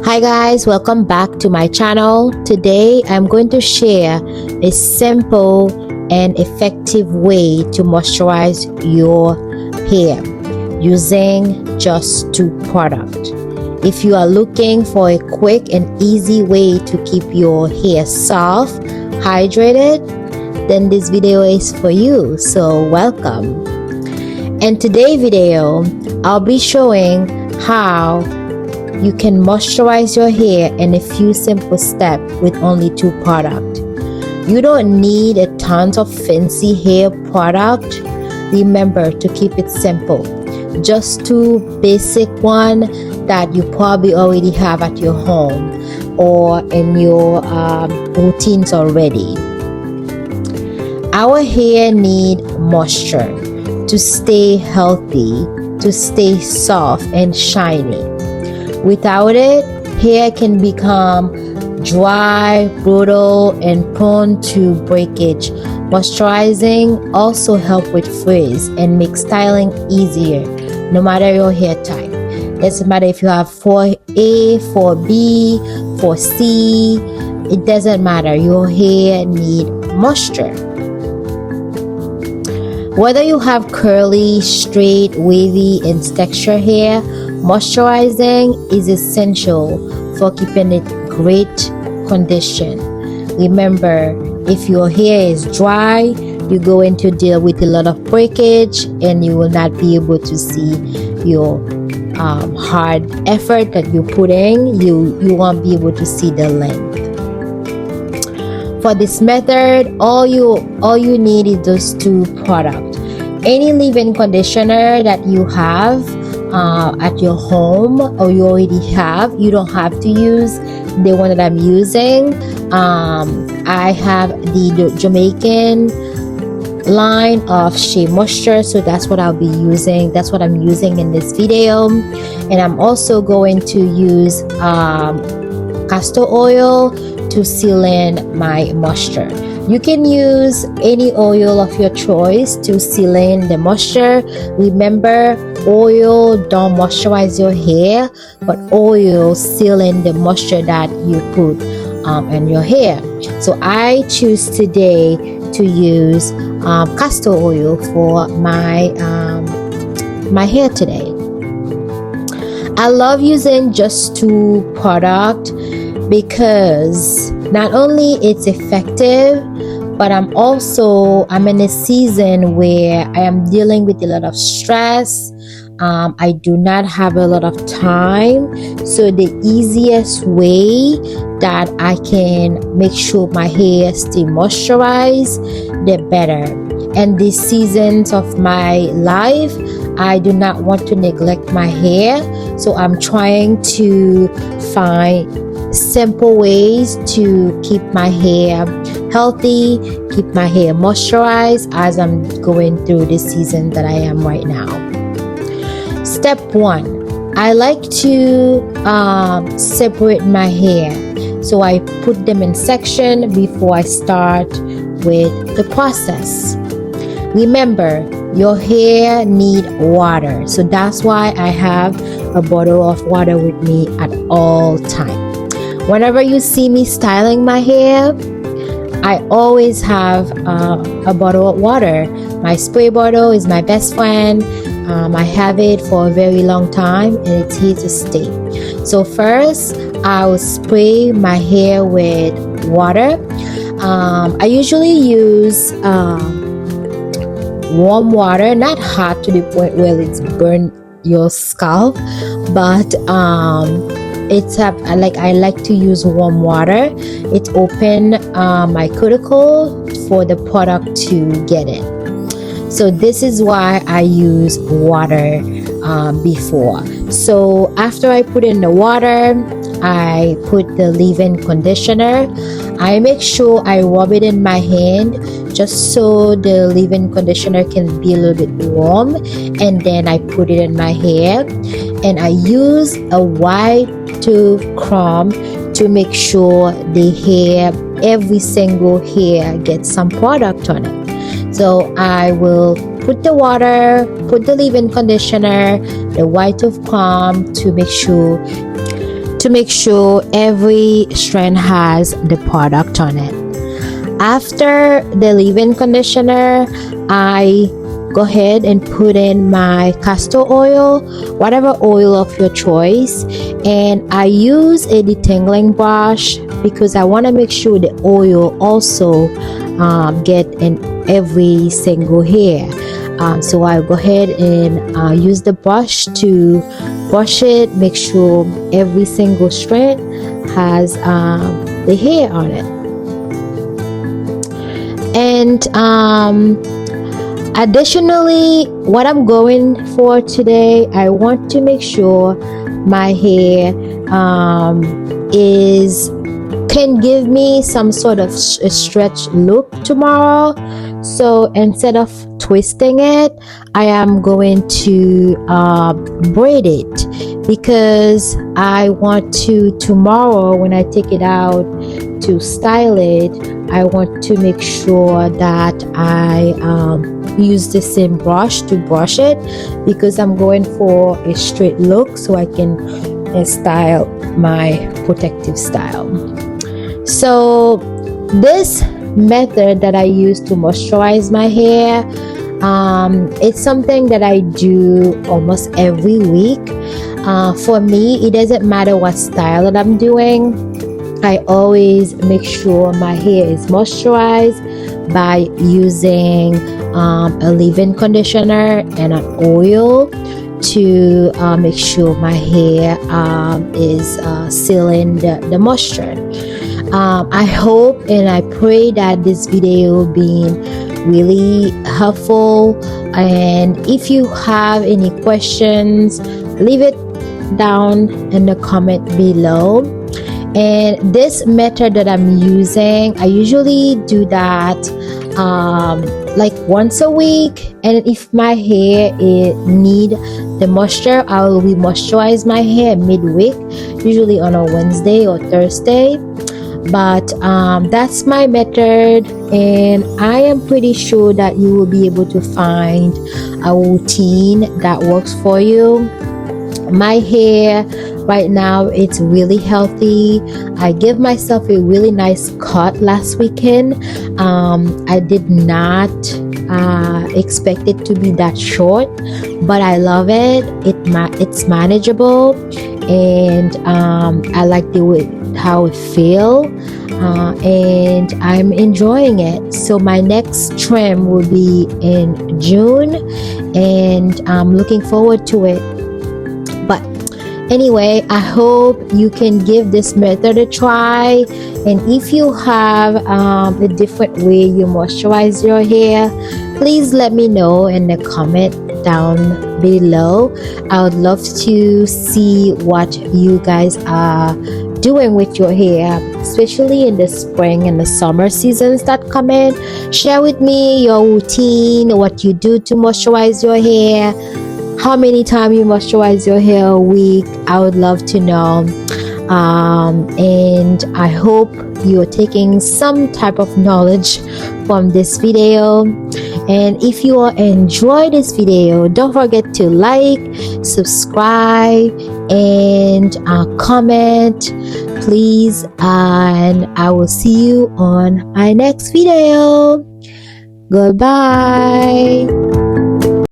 Hi guys, welcome back to my channel. Today I'm going to share a simple and effective way to moisturize your hair using just two products. If you are looking for a quick and easy way to keep your hair soft, hydrated, then this video is for you. So welcome. In today's video, I'll be showing how you can moisturize your hair in a few simple steps with only two products. You don't need a ton of fancy hair product. Remember to keep it simple. Just two basic ones that you probably already have at your home or in your routines already. Our hair need moisture to stay healthy, to stay soft and shiny. Without it, hair can become dry, brittle, and prone to breakage. Moisturizing also helps with frizz and makes styling easier, no matter your hair type. It doesn't matter if you have 4A, 4B, 4C, it doesn't matter. Your hair needs moisture. Whether you have curly, straight, wavy, and textured hair, moisturizing is essential for keeping it great condition. Remember, if your hair is dry, you're going to deal with a lot of breakage and you will not be able to see your hard effort that you put in. You won't be able to see the length. For this method, all you need is those two products. Any leave-in conditioner that you have at your home or you already have, you don't have to use the one that I'm using. I have the Jamaican line of Shea Moisture, so that's what I'll be using. That's what I'm using in this video. And I'm also going to use castor oil to seal in my moisture. You can use any oil of your choice to seal in the moisture. Remember, oil don't moisturize your hair, but oil seal in the moisture that you put in your hair. So I choose today to use castor oil for my my hair today. I love using just two products because not only it's effective, but I'm in a season where I am dealing with a lot of stress. I do not have a lot of time, so the easiest way that I can make sure my hair stay moisturized, the better. And these seasons of my life, I do not want to neglect my hair, so I'm trying to find simple ways to keep my hair healthy, keep my hair moisturized as I'm going through this season that I am right now. Step 1, I like to separate my hair, so I put them in section before I start with the process. Remember, your hair need water, so that's why I have a bottle of water with me at all times. Whenever you see me styling my hair, I always have a bottle of water. My spray bottle is my best friend. I have it for a very long time and it's here to stay. So first, I will spray my hair with water. I usually use warm water, not hot to the point where it's burn your scalp, but I like to use warm water. It open my cuticle for the product to get in. So this is why I use water before. So after I put in the water, I put the leave-in conditioner. I make sure I rub it in my hand just so the leave-in conditioner can be a little bit warm, and then I put it in my hair, and I use a white tooth comb to make sure the hair, every single hair gets some product on it. So I will put the water, put the leave-in conditioner, the white tooth comb to make sure to make sure every strand has the product on it. After the leave-in conditioner, I go ahead and put in my castor oil, whatever oil of your choice, and I use a detangling brush because I want to make sure the oil also get in every single hair. So I'll go ahead and use the brush to brush it, make sure every single strand has the hair on it. And additionally, what I'm going for today, I want to make sure my hair can give me some sort of a stretch look tomorrow. So instead of twisting it, I am going to braid it because I want to tomorrow when I take it out to style it, I want to make sure that I use the same brush to brush it because I'm going for a straight look so I can style my protective style. So this method that I use to moisturize my hair, it's something that I do almost every week. For me, it doesn't matter what style that I'm doing. I always make sure my hair is moisturized by using a leave-in conditioner and an oil to make sure my hair is sealing the moisture. I hope and I pray that this video will be really helpful, and if you have any questions, leave it down in the comment below. And this method that I'm using, I usually do that like once a week, and if my hair need the moisture, I will re-moisturize my hair midweek, usually on a Wednesday or Thursday. But that's my method, and I am pretty sure that you will be able to find a routine that works for you. My hair right now, it's really healthy. I gave myself a really nice cut last weekend. I did not expect it to be that short, but I love it. It's manageable, and I like the way how it feels, and I'm enjoying it. So my next trim will be in June, and I'm looking forward to it. But anyway, I hope you can give this method a try, and if you have a different way you moisturize your hair, please let me know in the comment down below. I would love to see what you guys are doing with your hair, especially in the spring and the summer seasons that come in. Share with me your routine, what you do to moisturize your hair, how many times you moisturize your hair a week. I would love to know. And I hope you're taking some type of knowledge from this video. And if you enjoy this video, don't forget to like, subscribe, and comment, please. And I will see you on my next video. Goodbye.